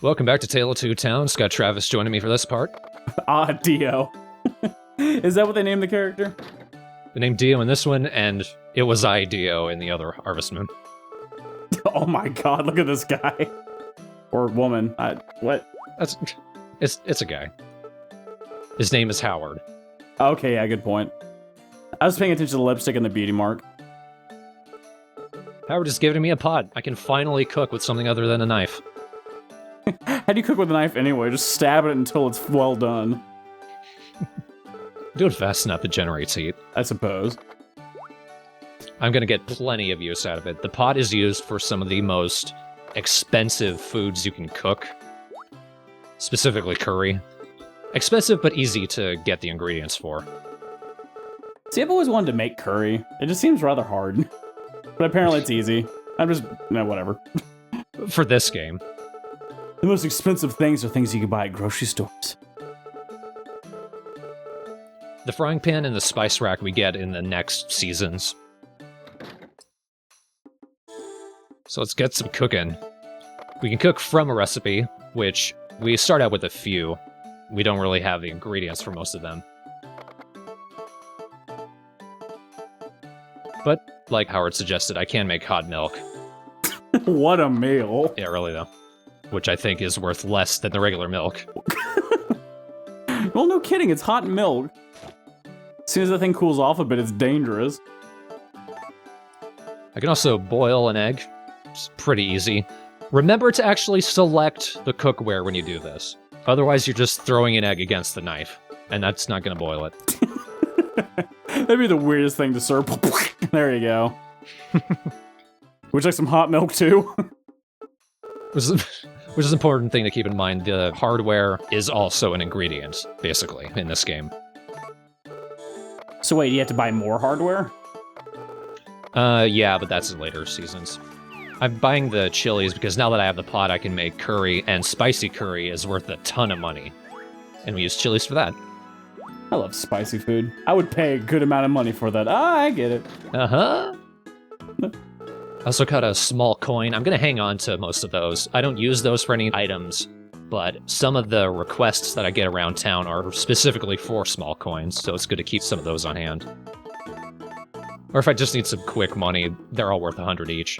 Welcome back to Tale of Two Towns. Got Travis joining me for this part. Dio. Is that what they named the character? The name Dio in this one, and it was Dio in the other Harvest Moon. Oh my god, look at this guy. Or woman. What? It's a guy. His name is Howard. Okay, yeah, good point. I was paying attention to the lipstick and the beauty mark. Howard is giving me a pot. I can finally cook with something other than a knife. How do you cook with a knife anyway? Just stab it until it's well done. Do it fast enough it generates heat. I suppose. I'm gonna get plenty of use out of it. The pot is used for some of the most expensive foods you can cook. Specifically curry. Expensive but easy to get the ingredients for. See, I've always wanted to make curry. It just seems rather hard. But apparently it's easy. Whatever. For this game. The most expensive things are things you can buy at grocery stores. The frying pan and the spice rack we get in the next seasons. So let's get some cooking. We can cook from a recipe, which we start out with a few. We don't really have the ingredients for most of them. But, like Howard suggested, I can make hot milk. What a meal. Yeah, really though. Which I think is worth less than the regular milk. Well, no kidding, it's hot milk. As soon as the thing cools off a bit, it's dangerous. I can also boil an egg. It's pretty easy. Remember to actually select the cookware when you do this. Otherwise, you're just throwing an egg against the knife, and that's not going to boil it. That'd be the weirdest thing to serve. There you go. Would you like some hot milk, too? Which is an important thing to keep in mind. The hardware is also an ingredient, basically, in this game. So wait, you have to buy more hardware? Yeah, but that's in later seasons. I'm buying the chilies because now that I have the pot, I can make curry, and spicy curry is worth a ton of money. And we use chilies for that. I love spicy food. I would pay a good amount of money for that. I get it. Uh-huh. I also got a small coin. I'm going to hang on to most of those. I don't use those for any items, but some of the requests that I get around town are specifically for small coins, so it's good to keep some of those on hand. Or if I just need some quick money, they're all worth 100 each.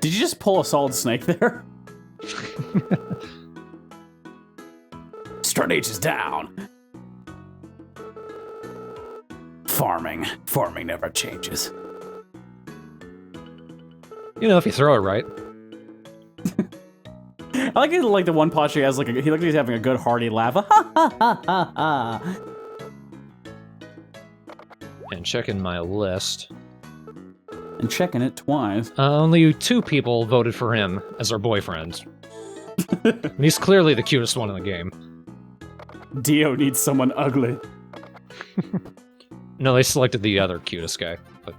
Did you just pull a solid snake there? Start H is down. Farming never changes. You know, if you throw it right. I like it, like the one posture he has, like he looks like he's having a good hearty laugh. Ha ha ha ha ha. And checking my list. And checking it twice. Only 2 people voted for him as our boyfriend. And he's clearly the cutest one in the game. Dio needs someone ugly. No, they selected the other cutest guy. But...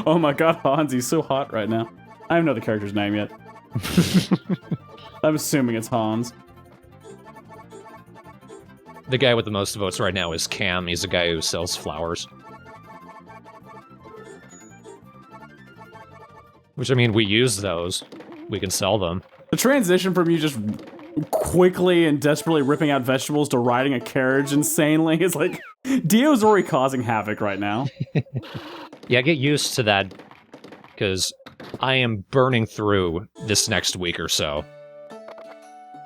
Oh my god, Hans, he's so hot right now. I don't know the character's name yet. I'm assuming it's Hans. The guy with the most votes right now is Cam. He's a guy who sells flowers. Which, I mean, we use those. We can sell them. The transition from you just quickly and desperately ripping out vegetables to riding a carriage insanely is like... Dio's already causing havoc right now. Yeah, get used to that, because I am burning through this next week or so.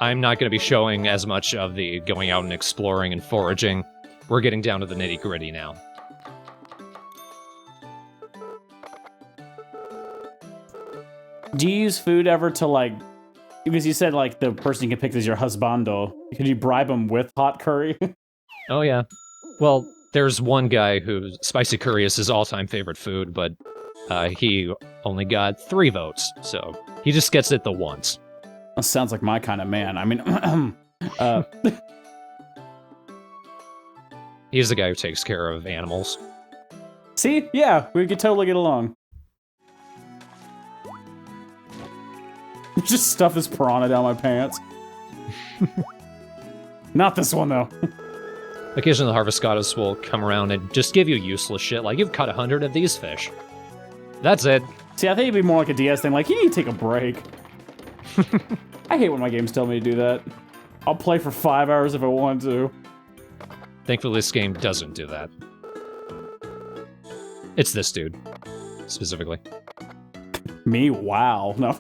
I'm not going to be showing as much of the going out and exploring and foraging. We're getting down to the nitty-gritty now. Do you use food ever to, like... Because you said, like, the person you can pick is your husbando. Could you bribe him with hot curry? Oh, yeah. Well, there's one guy who spicy curry is his all-time favorite food, but he only got 3 votes, so he just gets it the once. That sounds like my kind of man. I mean, He's the guy who takes care of animals. See? Yeah, we could totally get along. Just stuff this piranha down my pants. Not this one, though. Occasionally the harvest goddess will come around and just give you useless shit, like, you've caught 100 of these fish. That's it. See, I think it'd be more like a DS thing. Like, you need to take a break. I hate when my games tell me to do that. I'll play for 5 hours if I want to. Thankfully, this game doesn't do that. It's this dude, specifically. Me? Wow. No.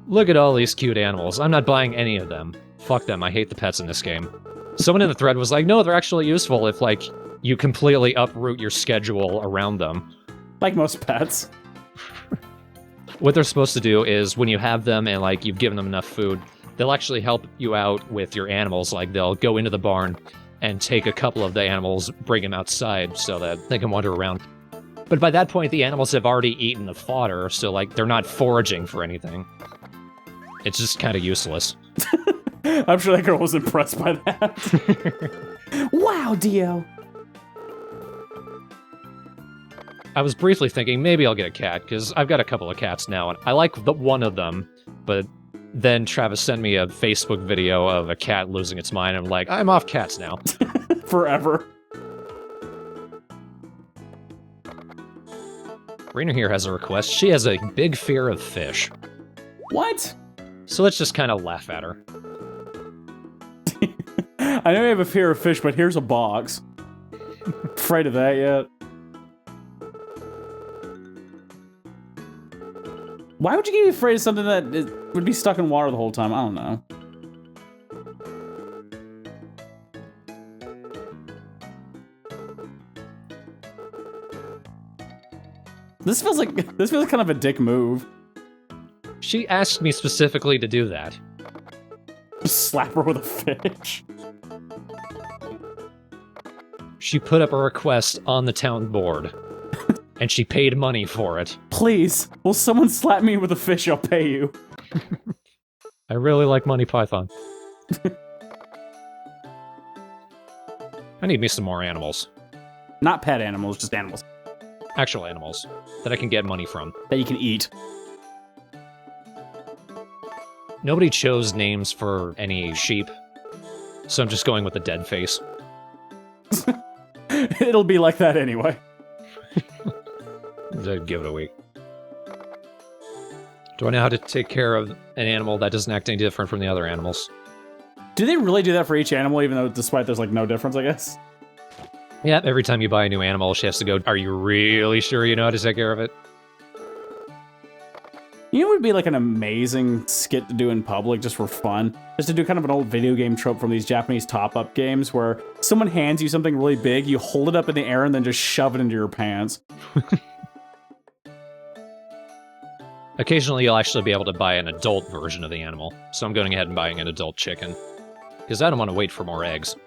Look at all these cute animals. I'm not buying any of them. Fuck them, I hate the pets in this game. Someone in the thread was like, no, they're actually useful if, like, you completely uproot your schedule around them. Like most pets. What they're supposed to do is, when you have them and, like, you've given them enough food, they'll actually help you out with your animals. Like, they'll go into the barn and take a couple of the animals, bring them outside so that they can wander around. But by that point, the animals have already eaten the fodder, so, like, they're not foraging for anything. It's just kind of useless. I'm sure that girl was impressed by that. Wow, Dio! I was briefly thinking maybe I'll get a cat, because I've got a couple of cats now, and I like one of them, but then Travis sent me a Facebook video of a cat losing its mind, and I'm like, I'm off cats now. Forever. Rainer here has a request. She has a big fear of fish. What? So let's just kind of laugh at her. I know you have a fear of fish, but here's a box. Afraid of that yet? Why would you get afraid of something that would be stuck in water the whole time? I don't know. This feels like kind of a dick move. She asked me specifically to do that. Just slap her with a fish. She put up a request on the town board, and she paid money for it. Please, will someone slap me with a fish? I'll pay you. I really like Monty Python. I need me some more animals. Not pet animals, just animals. Actual animals that I can get money from. That you can eat. Nobody chose names for any sheep, so I'm just going with the dead face. It'll be like that anyway. I'd give it a week. Do I know how to take care of an animal that doesn't act any different from the other animals? Do they really do that for each animal, even though despite there's like no difference, I guess? Yeah, every time you buy a new animal, she has to go, are you really sure you know how to take care of it? You know what would be like an amazing skit to do in public just for fun? Just to do kind of an old video game trope from these Japanese top-up games where someone hands you something really big, you hold it up in the air and then just shove it into your pants. Occasionally you'll actually be able to buy an adult version of the animal, so I'm going ahead and buying an adult chicken. Because I don't want to wait for more eggs.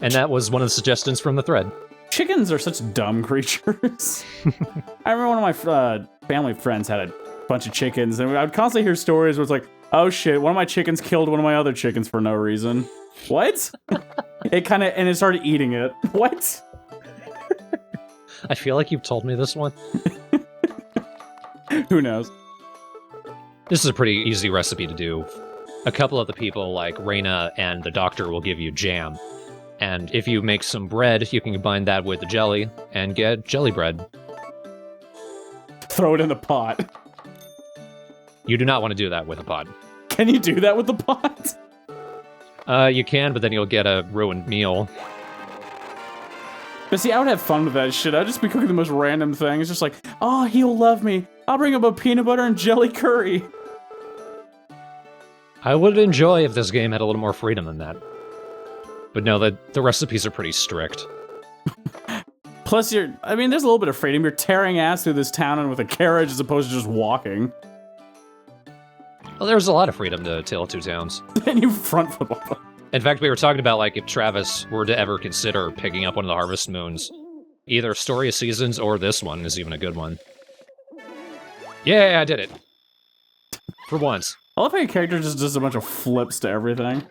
And that was one of the suggestions from the thread. Chickens are such dumb creatures. I remember one of my family friends had a bunch of chickens, and I would constantly hear stories where it's like, oh shit, one of my chickens killed one of my other chickens for no reason. What? And it started eating it. What? I feel like you've told me this one. Who knows? This is a pretty easy recipe to do. A couple of the people, like Reina and the doctor, will give you jam. And if you make some bread, you can combine that with the jelly and get jelly bread. Throw it in the pot. You do not want to do that with a pot. Can you do that with the pot? You can, but then you'll get a ruined meal. But see, I would have fun with that shit. I'd just be cooking the most random thing. It's just like, oh, he'll love me. I'll bring up a peanut butter and jelly curry. I would enjoy if this game had a little more freedom than that. But no, the recipes are pretty strict. Plus, there's a little bit of freedom. You're tearing ass through this town and with a carriage as opposed to just walking. Well, there's a lot of freedom to Tale of Two Towns. And you front flip off them. In fact, we were talking about, like, if Travis were to ever consider picking up one of the Harvest Moons, either Story of Seasons or this one is even a good one. Yeah, I did it. For once. I love how your character just does a bunch of flips to everything.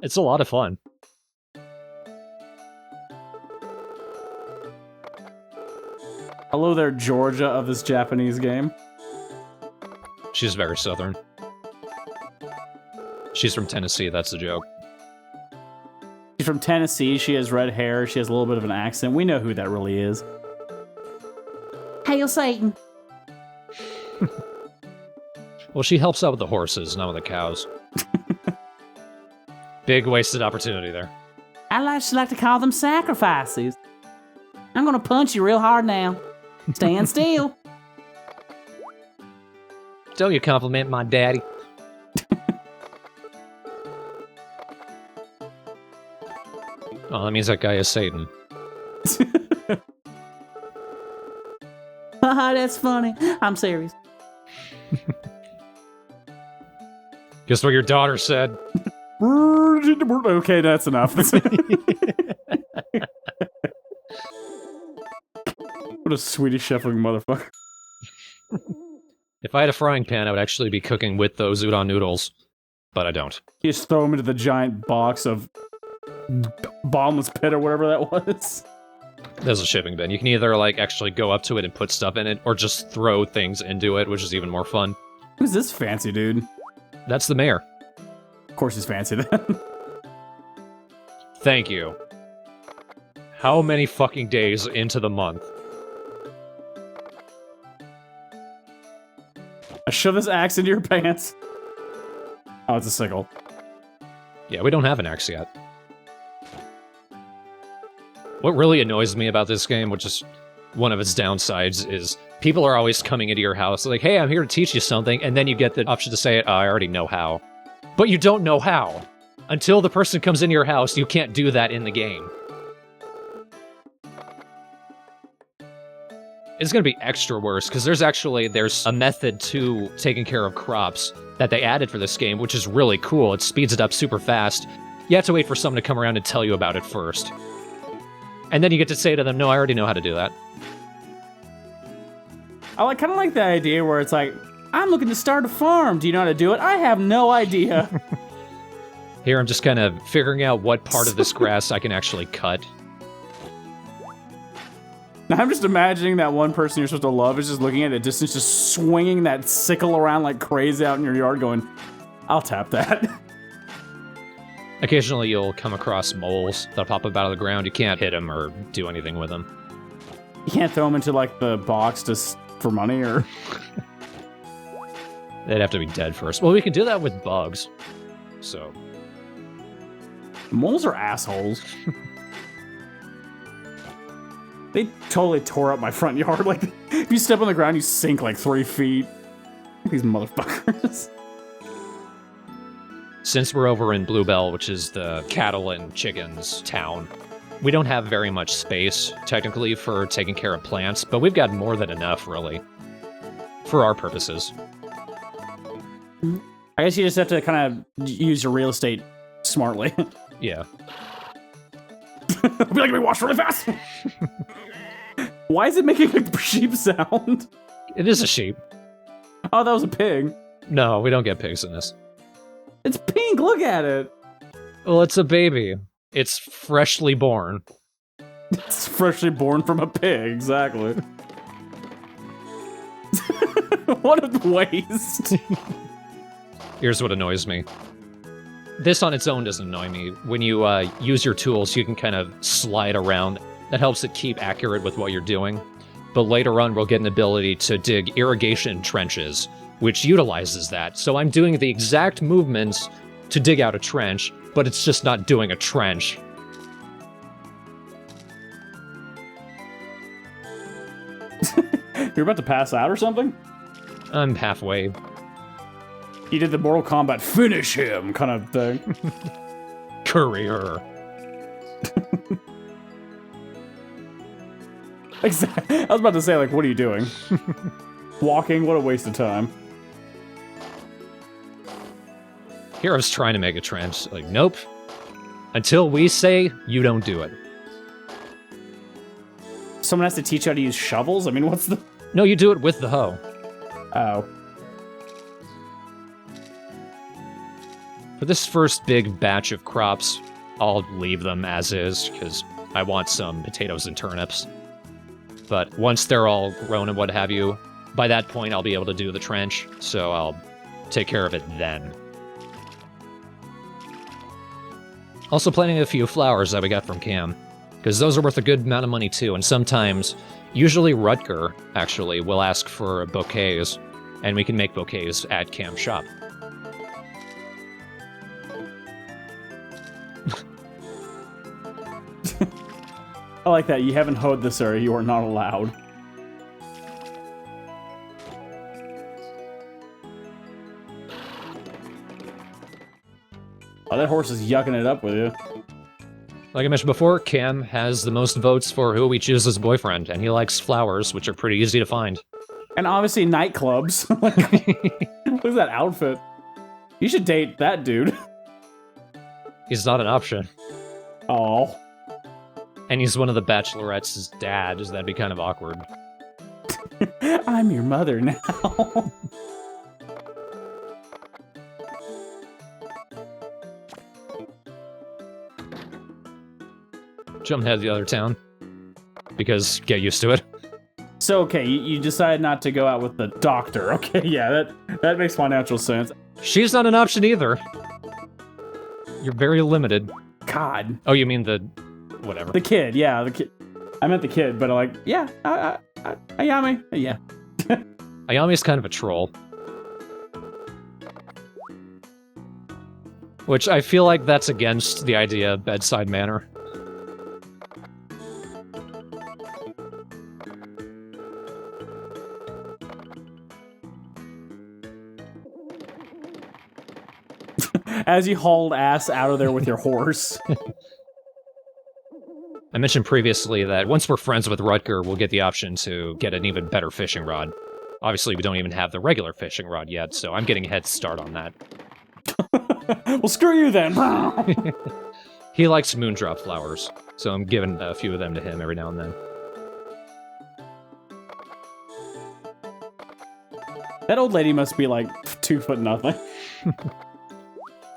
It's a lot of fun. Hello there, Georgia of this Japanese game. She's very southern. She's from Tennessee, that's the joke. She's from Tennessee, she has red hair, she has a little bit of an accent. We know who that really is. Hail Satan. Well, she helps out with the horses, not with the cows. Big wasted opportunity there. I just like to call them sacrifices. I'm gonna punch you real hard now. Stand still. Don't you compliment my daddy? Oh, that means that guy is Satan. Haha, that's funny. I'm serious. Guess what your daughter said? Okay, that's enough. What a Swedish chef-looking motherfucker. If I had a frying pan, I would actually be cooking with those udon noodles, but I don't. You just throw them into the giant box of bottomless pit or whatever that was. There's a shipping bin. You can either, like, actually go up to it and put stuff in it, or just throw things into it, which is even more fun. Who's this fancy dude? That's the mayor. Of course he's fancy then. Thank you. How many fucking days into the month? I shove this axe into your pants. Oh, it's a sickle. Yeah, we don't have an axe yet. What really annoys me about this game, which is one of its downsides, is people are always coming into your house like, hey, I'm here to teach you something, and then you get the option to say, oh, I already know how. But you don't know how. Until the person comes into your house, you can't do that in the game. It's gonna be extra worse, because there's a method to taking care of crops that they added for this game, which is really cool. It speeds it up super fast. You have to wait for someone to come around and tell you about it first. And then you get to say to them, no, I already know how to do that. I kind of like the idea where it's like, I'm looking to start a farm. Do you know how to do it? I have no idea. Here, I'm just kind of figuring out what part of this grass I can actually cut. Now, I'm just imagining that one person you're supposed to love is just looking at a distance, just swinging that sickle around like crazy out in your yard going, I'll tap that. Occasionally, you'll come across moles that pop up out of the ground. You can't hit them or do anything with them. You can't throw them into like the box just for money or... They'd have to be dead first. Well, we can do that with bugs. So... Moles are assholes. They totally tore up my front yard. Like, if you step on the ground, you sink like 3 feet. These motherfuckers. Since we're over in Bluebell, which is the cattle and chickens town, we don't have very much space, technically, for taking care of plants, but we've got more than enough, really, for our purposes. I guess you just have to kind of use your real estate smartly. Yeah. I'll be like, let me wash really fast. Why is it making a sheep sound? It is a sheep. Oh, that was a pig. No, we don't get pigs in this. It's pink, look at it. Well, it's a baby. It's freshly born. It's freshly born from a pig, exactly. What a waste. Here's what annoys me. This on its own doesn't annoy me. When you use your tools, you can kind of slide around. That helps it keep accurate with what you're doing. But later on, we'll get an ability to dig irrigation trenches, which utilizes that. So I'm doing the exact movements to dig out a trench, but it's just not doing a trench. You're about to pass out or something? I'm halfway. You did the Mortal Kombat finish him kind of thing. Career. Exactly. I was about to say, like, what are you doing? Walking? What a waste of time. Here I was trying to make a trench. Like, nope. Until we say, you don't do it. Someone has to teach you how to use shovels? I mean, what's the... No, you do it with the hoe. Oh. For this first big batch of crops, I'll leave them as is, because I want some potatoes and turnips. But once they're all grown and what have you, by that point I'll be able to do the trench, so I'll take care of it then. Also planting a few flowers that we got from Cam, because those are worth a good amount of money too, and sometimes, usually Rutger, actually, will ask for bouquets, And we can make bouquets at Cam's shop. I like that. You haven't hoed this area. You are not allowed. Oh, that horse is yucking it up with you. Like I mentioned before, Cam has the most votes for who we choose as boyfriend, and he likes flowers, which are pretty easy to find. And obviously nightclubs. Look at that outfit. You should date that dude. He's not an option. Oh. And he's one of the bachelorette's dad, so that'd be kind of awkward. I'm your mother now. Jumping ahead of the other town. Because get used to it. So, okay, you decide not to go out with the doctor. Okay, yeah, that makes financial sense. She's not an option either. You're very limited. God. Oh, you mean the... whatever. The kid, yeah, the kid. I meant the kid, but like, yeah, Ayame, yeah. Ayami's kind of a troll. Which I feel like that's against the idea of bedside manner. As you hauled ass out of there with your horse. I mentioned previously that once we're friends with Rutger, we'll get the option to get an even better fishing rod. Obviously, we don't even have the regular fishing rod yet, so I'm getting a head start on that. Well, screw you then. He likes moondrop flowers, so I'm giving a few of them to him every now and then. That old lady must be like 2 foot nothing.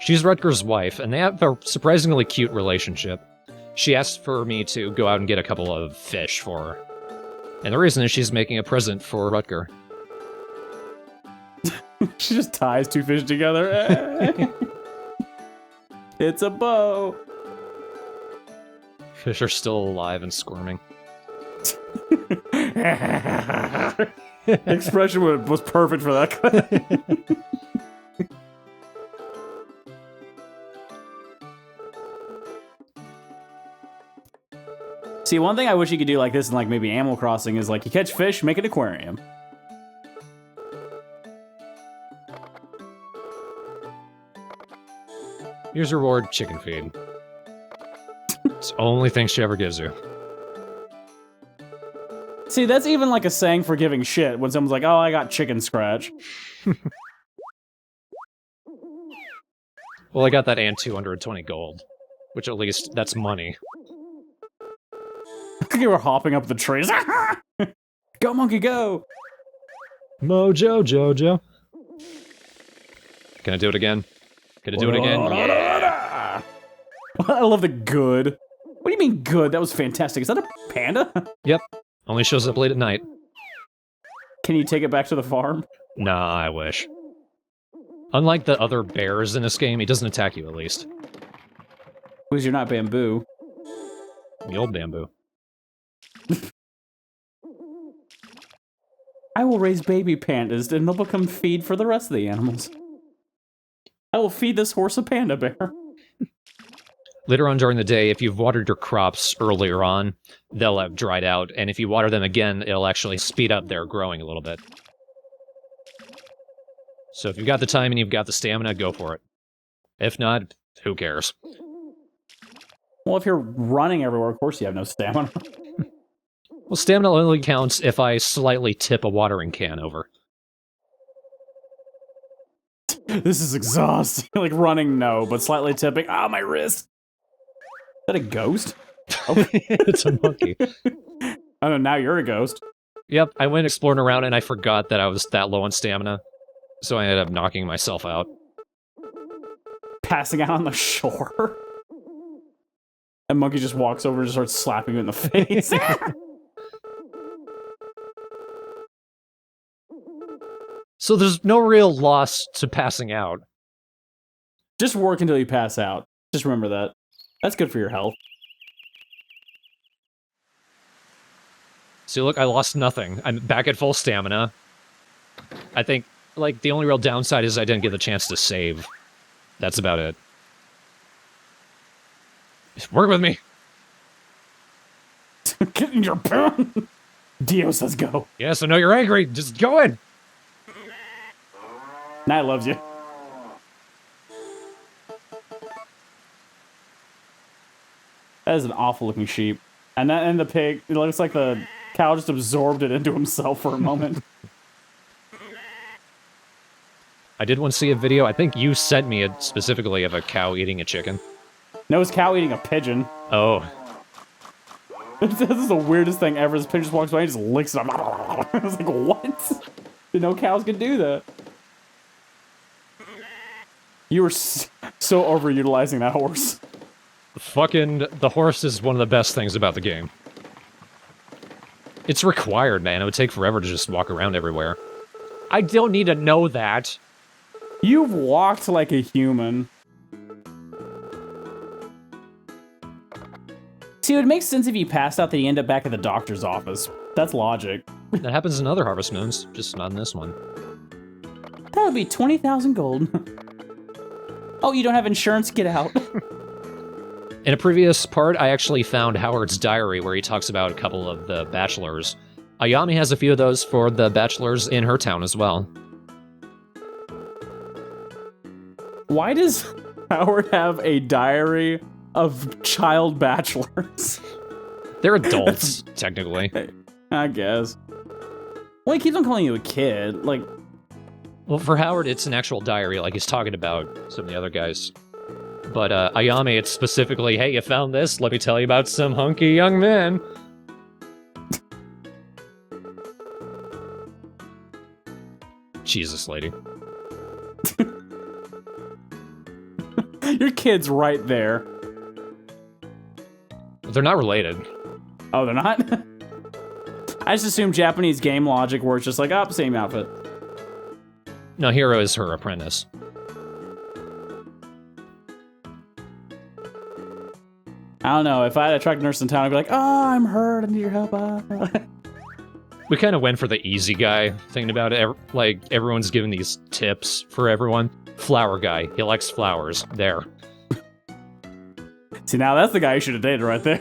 She's Rutger's wife, and they have a surprisingly cute relationship. She asked for me to go out and get a couple of fish for her. And the reason is she's making a present for Rutger. She just ties 2 fish together. It's a bow. Fish are still alive and squirming. Expression was perfect for that. See, one thing I wish you could do like this in like maybe Animal Crossing is like you catch fish, make an aquarium. Here's your reward, chicken feed. It's the only thing she ever gives you. See, that's even like a saying for giving shit when someone's like, oh, I got chicken scratch. Well, I got that and 220 gold. Which at least, that's money. I think you were hopping up the trees. Go, monkey, go! Mojo Jojo. Can I do it again? Can I do it again? Yeah. I love the good. What do you mean good? That was fantastic. Is that a panda? Yep. Only shows up late at night. Can you take it back to the farm? Nah, I wish. Unlike the other bears in this game, he doesn't attack you at least. Because you're not bamboo. The old bamboo. I will raise baby pandas and they'll become feed for the rest of the animals. I will feed this horse a panda bear. Later on during the day, if you've watered your crops earlier on, they'll have dried out, and if you water them again, it'll actually speed up their growing a little bit. So if you've got the time and you've got the stamina, go for it. If not, who cares? Well, if you're running everywhere, of course you have no stamina. Well, stamina only counts if I slightly tip a watering can over. This is exhausting. Like running, no, but slightly tipping. Ah, my wrist. Is that a ghost? Oh. It's a monkey. Oh no, now you're a ghost. Yep, I went exploring around and I forgot that I was that low on stamina. So I ended up knocking myself out. Passing out on the shore. And monkey just walks over and starts slapping you in the face. So there's no real loss to passing out. Just work until you pass out. Just remember that. That's good for your health. See, look, I lost nothing. I'm back at full stamina. I think Like, the only real downside is I didn't get the chance to save. That's about it. Just work with me. Get in your pen. Dio says go. Yes, I know you're angry. Just go in. Nat loves you. That is an awful looking sheep. And the pig, it looks like the cow just absorbed it into himself for a moment. I did once see a video, I think you sent me it specifically, of a cow eating a chicken. No, it's cow eating a pigeon. Oh. This is the weirdest thing ever. This pigeon just walks by and just licks it. I was like, what? Did no cows can do that? You were so overutilizing that horse. The horse is one of the best things about the game. It's required, man. It would take forever to just walk around everywhere. I don't need to know that. You've walked like a human. See, it would make sense if you passed out that you end up back at the doctor's office. That's logic. That happens in other Harvest Moons, just not in this one. That would be 20,000 gold. Oh, you don't have insurance? Get out. In a previous part, I actually found Howard's diary where he talks about a couple of the bachelors. Ayami has a few of those for the bachelors in her town as well. Why does Howard have a diary of child bachelors? They're adults, technically. I guess. Well, he keeps on calling you a kid. Like, Well, for Howard, it's an actual diary, like he's talking about some of the other guys. But Ayami, it's specifically, hey, you found this? Let me tell you about some hunky young men. Jesus, lady. your kid's right there. They're not related. Oh, they're not? I just assume Japanese game logic where it's just like, oh, same outfit. No, Hiro is her apprentice. I don't know. If I had a truck nurse in town, I'd be like, oh, I'm hurt. I need your help. We kind of went for the easy guy, thinking about it. Like, everyone's giving these tips for everyone. Flower guy. He likes flowers. There. See, now that's the guy you should have dated right there.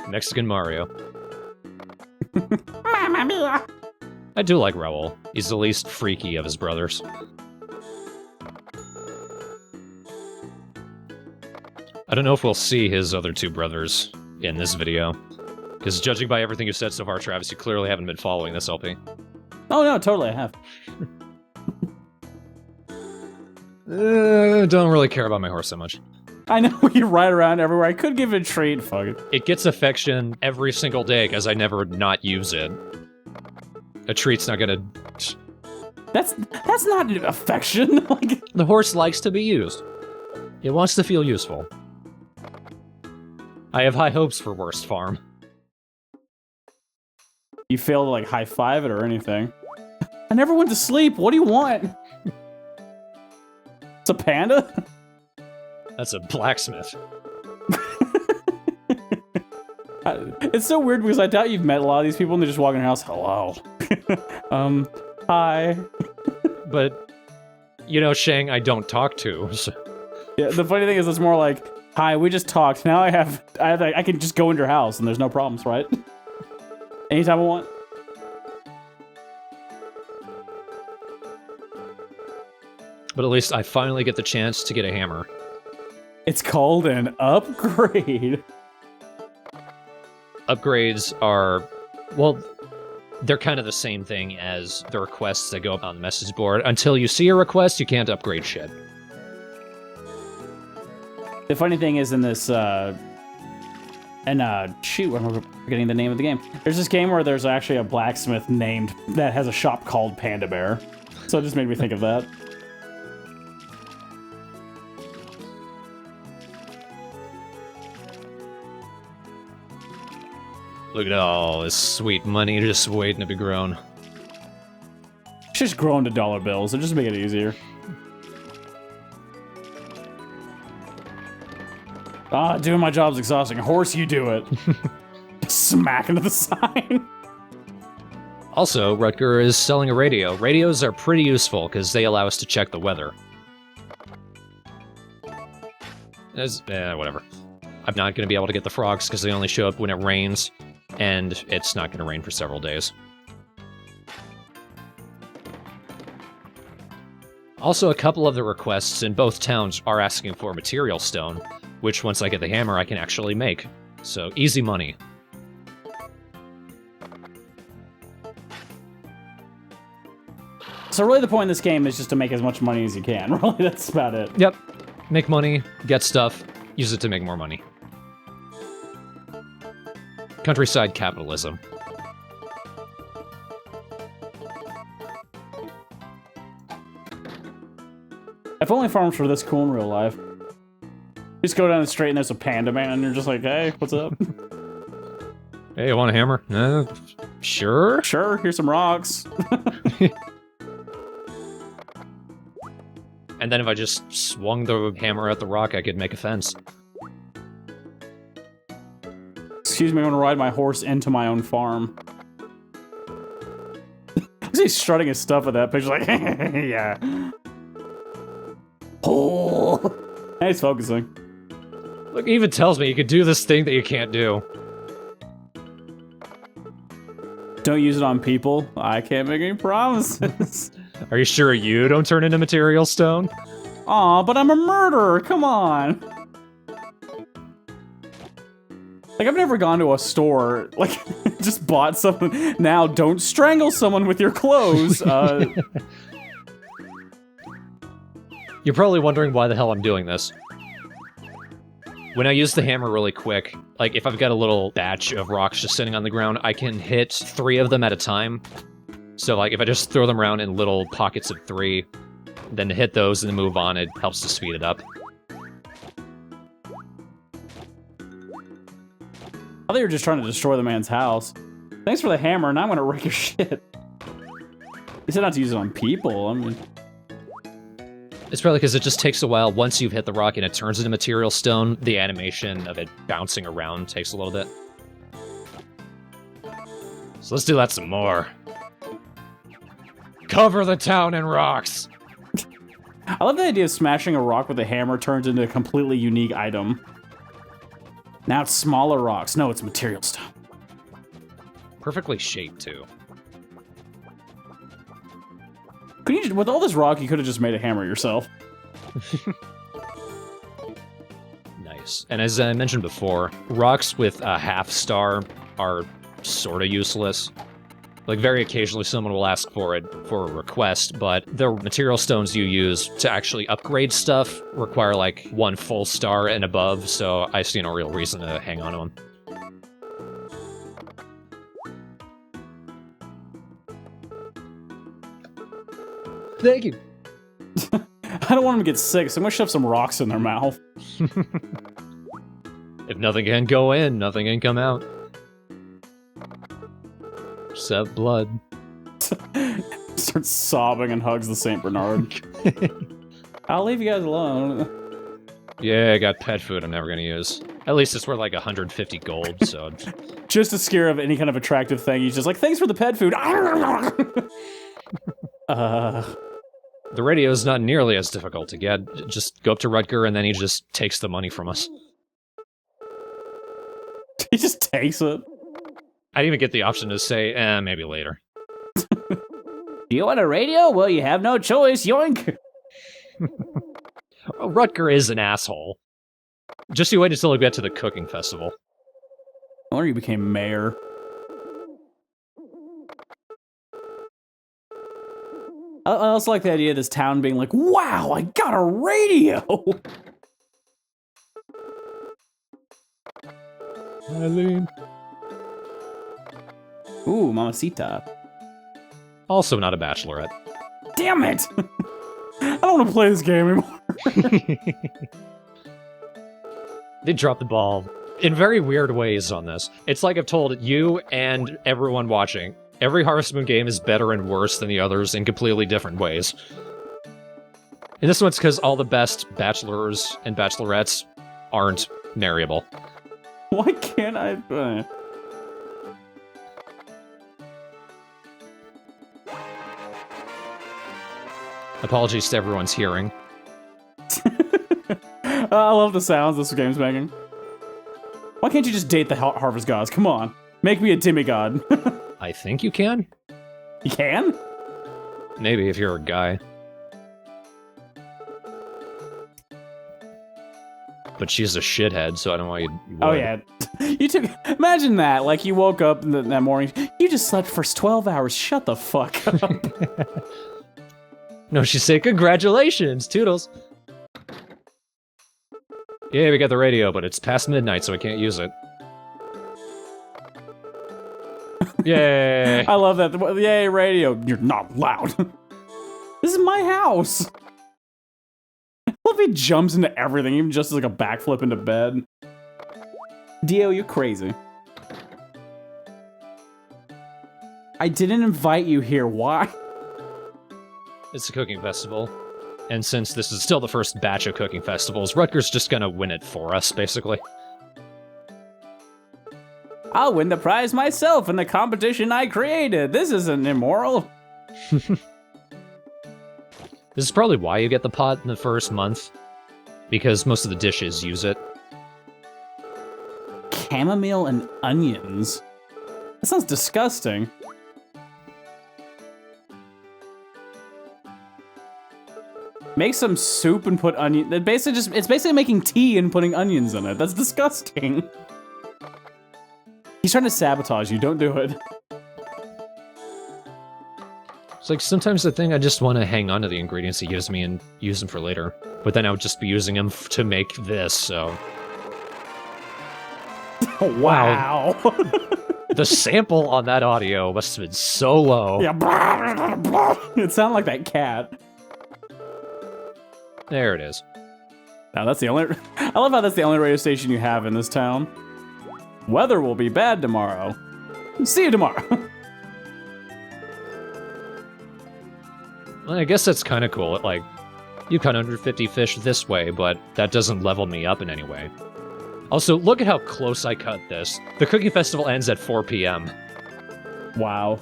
Mexican Mario. Mamma mia. I do like Raul. He's the least freaky of his brothers. I don't know if we'll see his other two brothers in this video. Because judging by everything you've said so far, Travis, you clearly haven't been following this LP. Oh, no, totally, I have. Don't really care about my horse so much. I know you ride around everywhere. I could give it a treat. Fuck it. It gets affection every single day because I never not use it. A treat's not gonna... That's not affection. Like, The horse likes to be used. It wants to feel useful. I have high hopes for Worst Farm. you fail to, like, high-five it or anything. I never went to sleep. What do you want? It's a panda? That's a blacksmith. It's so weird because I doubt you've met a lot of these people and they just walk in your house. Hello. Hi. But, you know, Shang, I don't talk to, so... Yeah, the funny thing is it's more like, hi, we just talked. Now I can just go into your house and there's no problems, right? Anytime I want. But at least I finally get the chance to get a hammer. It's called an upgrade. Upgrades are, well, they're kind of the same thing as the requests that go up on the message board. Until you see a request, you can't upgrade shit. The funny thing is in this, shoot, I'm forgetting the name of the game. There's this game where there's actually a blacksmith named that has a shop called Panda Bear. So it just made me think of that. Look at all this sweet money just waiting to be grown. Just grow into dollar bills and just make it easier. Doing my job's exhausting. Horse, you do it. Smack into the sign. Also, Rutger is selling a radio. Radios are pretty useful because they allow us to check the weather. Whatever. I'm not going to be able to get the frogs because they only show up when it rains, and it's not going to rain for several days. Also, a couple of the requests in both towns are asking for material stone, which once I get the hammer I can actually make. So, easy money. So really the point of this game is just to make as much money as you can. Really, that's about it. Yep. Make money, get stuff, use it to make more money. Countryside capitalism. If only farms were this cool in real life. You just go down the street and there's a panda man and you're just like, hey, what's up? Hey, you want a hammer? Sure. Sure, here's some rocks. And then if I just swung the hammer at the rock, I could make a fence. Excuse me, I'm gonna ride my horse into my own farm. He's strutting his stuff at that picture like, yeah. Oh, and he's focusing. Look, it even tells me you could do this thing that you can't do. Don't use it on people. I can't make any promises. Are you sure you don't turn into material stone? Aw, but I'm a murderer. Come on. Like, I've never gone to a store, like, just bought something. Now, don't strangle someone with your clothes. You're probably wondering why the hell I'm doing this. When I use the hammer really quick, like if I've got a little batch of rocks just sitting on the ground, I can hit 3 of them at a time. So like if I just throw them around in little pockets of 3, then to hit those and then move on, it helps to speed it up. I thought you were just trying to destroy the man's house. Thanks for the hammer, now I'm gonna wreck your shit. You said not to use it on people, I mean... It's probably because it just takes a while. Once you've hit the rock and it turns into material stone, the animation of it bouncing around takes a little bit. So let's do that some more. Cover the town in rocks! I love the idea of smashing a rock with a hammer turns into a completely unique item. Now it's smaller rocks. No, it's material stone. Perfectly shaped, too. With all this rock, you could have just made a hammer yourself. Nice. And as I mentioned before, rocks with a half star are sort of useless. Like, very occasionally someone will ask for it for a request, but the material stones you use to actually upgrade stuff require, like, 1 full star and above, so I see no real reason to hang on to them. Thank you. I don't want them to get sick, so I'm gonna shove some rocks in their mouth. If nothing can go in, nothing can come out. Except blood. Starts sobbing and hugs the Saint Bernard. I'll leave you guys alone. Yeah, I got pet food I'm never gonna use. At least it's worth like 150 gold, so... Just to scare of any kind of attractive thing, he's just like, thanks for the pet food. The radio is not nearly as difficult to get. Just go up to Rutger and then he just takes the money from us. He just takes it. I didn't even get the option to say, maybe later. Do you want a radio? Well, you have no choice, yoink! Oh, Rutger is an asshole. Just you wait until we get to the cooking festival. I wonder you became mayor. I also like the idea of this town being like, wow, I got a radio! Eileen. Ooh, Mamacita. Also not a bachelorette. Damn it! I don't want to play this game anymore. They dropped the ball in very weird ways on this. It's like I've told you and everyone watching, every Harvest Moon game is better and worse than the others in completely different ways. And this one's because all the best bachelors and bachelorettes aren't marryable. Why can't I... Apologies to everyone's hearing. I love the sounds this game's making. Why can't you just date the harvest gods? Come on. Make me a demigod. I think you can? You can? Maybe if you're a guy. But she's a shithead, so I don't want you would. Oh, yeah. Imagine that. Like, you woke up that morning. You just slept for 12 hours. Shut the fuck up. No, she said, congratulations, toodles. Yeah, we got the radio, but it's past midnight, so I can't use it. Yay! I love that. Yay, radio. You're not loud. This is my house. I love he jumps into everything, even just as like a backflip into bed. Dio, you're crazy. I didn't invite you here. Why? It's a cooking festival. And since this is still the first batch of cooking festivals, Rutger's just gonna win it for us, basically. I'll win the prize myself in the competition I created. This isn't immoral. This is probably why you get the pot in the first month. Because most of the dishes use it. Chamomile and onions. That sounds disgusting. Make some soup and put onion. It's basically making tea and putting onions in it. That's disgusting. He's trying to sabotage you. Don't do it. It's like sometimes I think I just want to hang on to the ingredients he gives me and use them for later. But then I would just be using them to make this, so... Wow. The sample on that audio must have been so low. Yeah. It sounded like that cat. There it is. Now that's the only... I love how that's the only radio station you have in this town. Weather will be bad tomorrow. See you tomorrow. Well, I guess that's kind of cool. Like, you caught 150 fish this way, but that doesn't level me up in any way. Also, look at how close I cut this. The cooking festival ends at 4 p.m. Wow.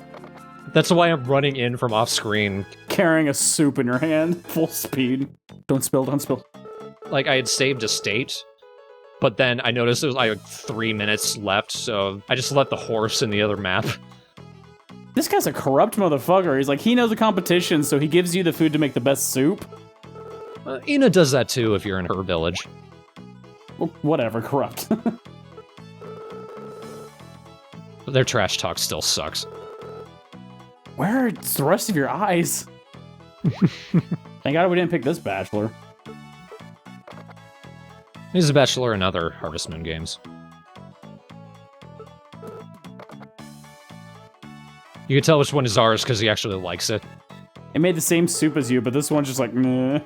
That's why I'm running in from off-screen. Carrying a soup in your hand, full speed. Don't spill, don't spill. Like, I had saved a state, but then I noticed there was like 3 minutes left, so I just left the horse in the other map. This guy's a corrupt motherfucker. He's like, he knows the competition, so he gives you the food to make the best soup. Ina does that too if you're in her village. Well, whatever, corrupt. Their trash talk still sucks. Where are the rest of your eyes? Thank God we didn't pick this bachelor. He's a bachelor in other Harvest Moon games. You can tell which one is ours because he actually likes it. It made the same soup as you, but this one's just like, meh.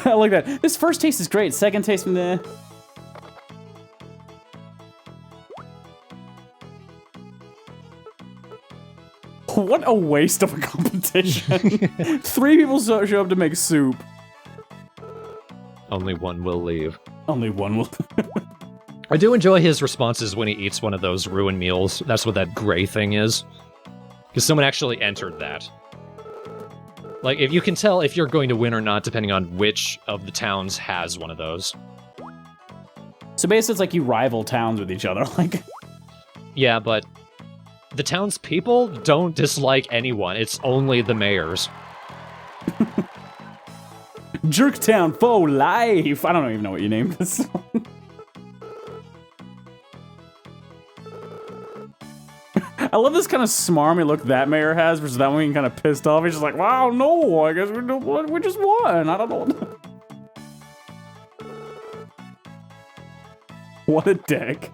I like that. This first taste is great. Second taste, meh. What a waste of a competition. 3 people show up to make soup. Only one will leave. Only one will. I do enjoy his responses when he eats one of those ruined meals. That's what that gray thing is. Because someone actually entered that. Like, if you can tell if you're going to win or not, depending on which of the towns has one of those. So basically, it's like you rival towns with each other. Like, yeah, but the townspeople don't dislike anyone. It's only the mayors. Jerktown for life. I don't even know what you named this. I love this kind of smarmy look that mayor has versus that one kind of pissed off. He's just like, wow, no, I guess we just won. I don't know. What a dick.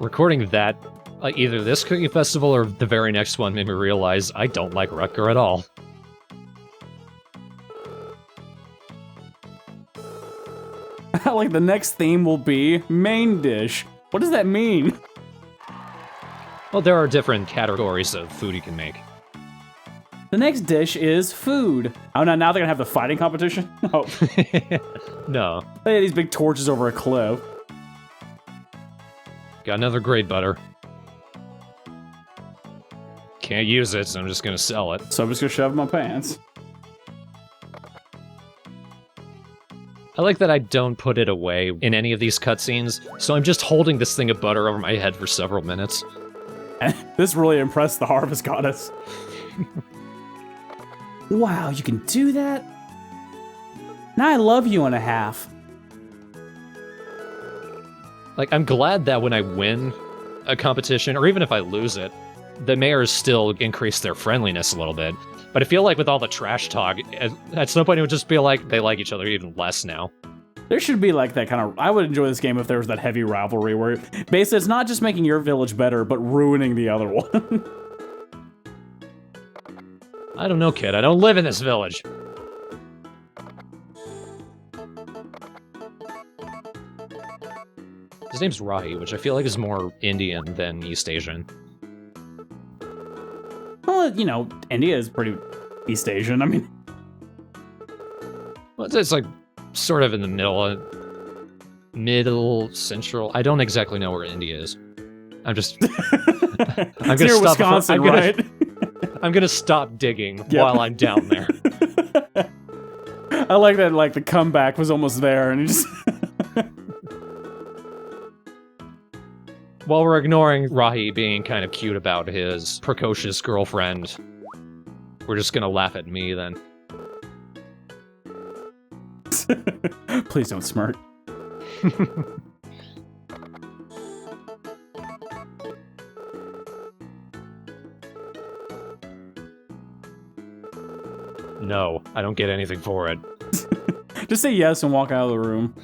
Recording that, like either this cooking festival or the very next one, made me realize I don't like Rutger at all. Like the next theme will be main dish. What does that mean? Well, there are different categories of food you can make. The next dish is food. Oh, no, now they're gonna have the fighting competition? Oh. No. They had these big torches over a cliff. Got another great butter. can't use it, so I'm just gonna sell it. So I'm just gonna shove it in my pants. I like that I don't put it away in any of these cutscenes, so I'm just holding this thing of butter over my head for several minutes. This really impressed the harvest goddess. Wow, you can do that? Now I love you and a half. Like, I'm glad that when I win a competition, or even if I lose it, the mayors still increase their friendliness a little bit. But I feel like with all the trash talk, at some point it would just be like they like each other even less now. There should be like that kind of... I would enjoy this game if there was that heavy rivalry where basically it's not just making your village better, but ruining the other one. I don't know, kid. I don't live in this village. His name's Rahi, which I feel like is more Indian than East Asian. Well, you know, India is pretty East Asian. I mean... Well, it's like sort of in the middle, central. I don't exactly know where India is. I'm just... I'm It's near stop Wisconsin, right? I'm gonna stop digging while I'm down there. I like that, like, the comeback was almost there, and he just... While we're ignoring Rahi being kind of cute about his precocious girlfriend, we're just gonna laugh at me then. Please don't smirk. No, I don't get anything for it. Just say yes and walk out of the room.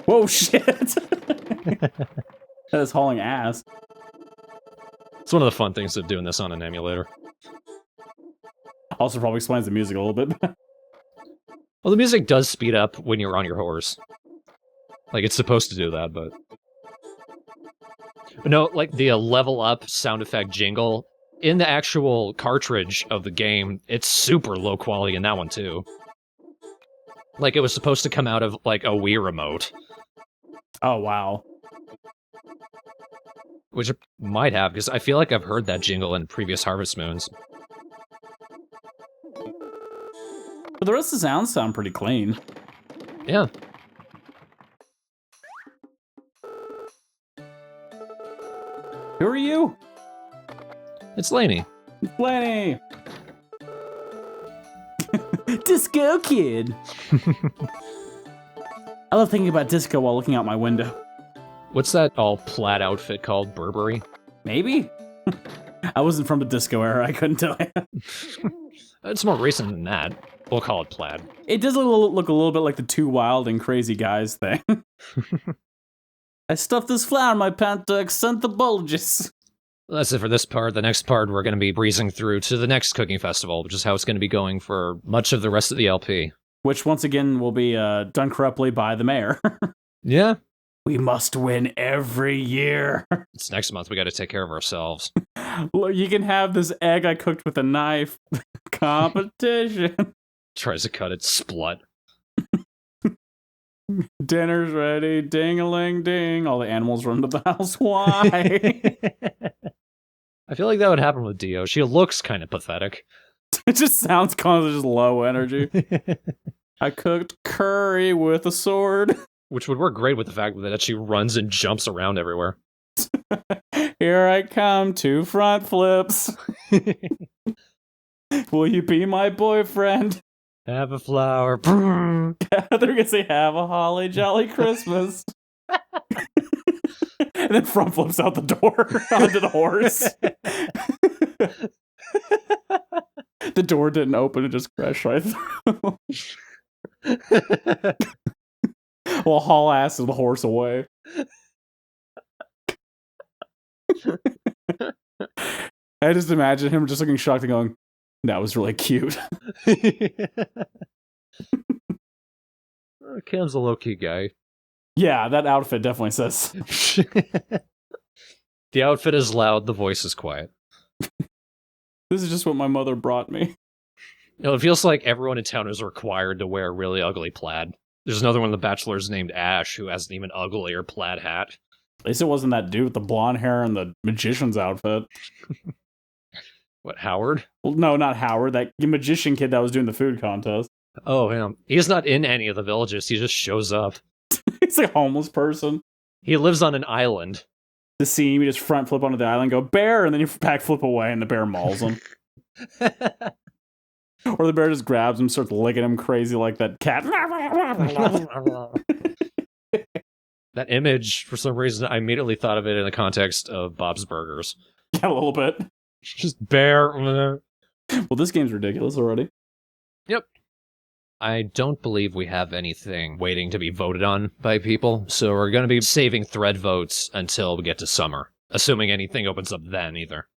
Whoa, shit! That is hauling ass. It's one of the fun things of doing this on an emulator. Also probably explains the music a little bit. Well, the music does speed up when you're on your horse. Like, it's supposed to do that, but... But no, like, the level up sound effect jingle, in the actual cartridge of the game, it's super low quality in that one, too. Like, it was supposed to come out of, like, a Wii remote. Oh, wow. Which it might have, because I feel like I've heard that jingle in previous Harvest Moons. But the rest of the sounds sound pretty clean. Yeah. Who are you? It's Laney. It's Laney! Disco Kid! I love thinking about disco while looking out my window. What's that all-plaid outfit called? Burberry? Maybe? I wasn't from the disco era, I couldn't tell you. It's more recent than that. We'll call it plaid. It does look a little bit like the Two Wild and Crazy Guys thing. I stuffed this flower in my pant to accent the bulges. That's it for this part. The next part, we're going to be breezing through to the next cooking festival, which is how it's going to be going for much of the rest of the LP. Which, once again, will be done corruptly by the mayor. Yeah. We must win every year. It's next month. We got to take care of ourselves. Look, you can have this egg I cooked with a knife. Competition. Tries to cut it, splut. Dinner's ready. Ding-a-ling-ding. All the animals run to the house. Why? I feel like that would happen with Dio. She looks kind of pathetic. It just sounds kind of just low energy. I cooked curry with a sword. Which would work great with the fact that she runs and jumps around everywhere. Here I come, 2 front flips. Will you be my boyfriend? Have a flower. They're gonna say, have a holly jolly Christmas. And then front flips out the door onto the horse. The door didn't open, it just crashed right through. Well, haul ass of the horse away. I just imagine him just looking shocked and going, that was really cute. Cam's a low-key guy. Yeah, that outfit definitely says. The outfit is loud, the voice is quiet. This is just what my mother brought me. No, it feels like everyone in town is required to wear really ugly plaid. There's another one of the bachelors named Ash who has an even uglier plaid hat. least it wasn't that dude with the blonde hair and the magician's outfit. What, Howard? Well, no, not Howard. That magician kid that was doing the food contest. Oh, him. He's not in any of the villages. He just shows up. He's like a homeless person. He lives on an island. To see him, you just front flip onto the island, go bear, and then you back flip away, and the bear mauls him. Or the bear just grabs him, starts licking him crazy like that cat. That image, for some reason, I immediately thought of it in the context of Bob's Burgers. Yeah, a little bit. Just bear. Well, this game's ridiculous already. Yep. I don't believe we have anything waiting to be voted on by people, so we're going to be saving thread votes until we get to summer, assuming anything opens up then either.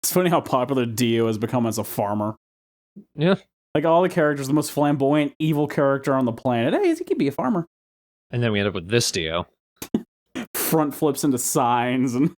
It's funny how popular Dio has become as a farmer. Yeah. Like, all the characters, the most flamboyant, evil character on the planet. Hey, he could be a farmer. And then we end up with this Dio. Front flips into signs and